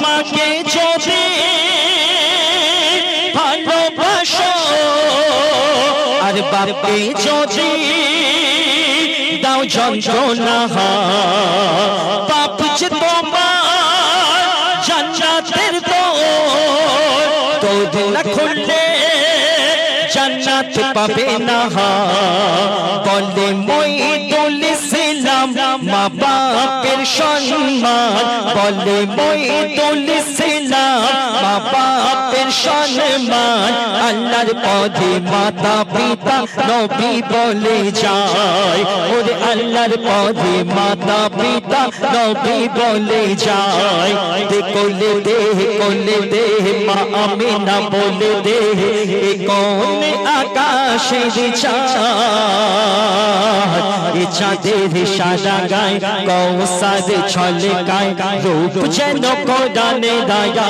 মাকে যদি ভালোবাসো আর বাপকে যদি দাও যন্ত্রণা বাপ যে তোমার জান্নাতের দোর না খুললে জান্নাত পাবে না বলে মঈদুল ইসলাম মা বাপের সম্মান বলে মঈদুল ইসলাম মা বাপের সম্মান আল্লাহর পথে মাতা পিতা নবী বলে যায় ওরে আল্লাহর পথে মাতা পিতা নবী বলে যায় কোলে দে মা আমিনা বলে দে কোন আকাশের চাঁদ চাঁদের সাদা গায় কৌসার ছলকায় রূপ যেন কোরআনে দায়া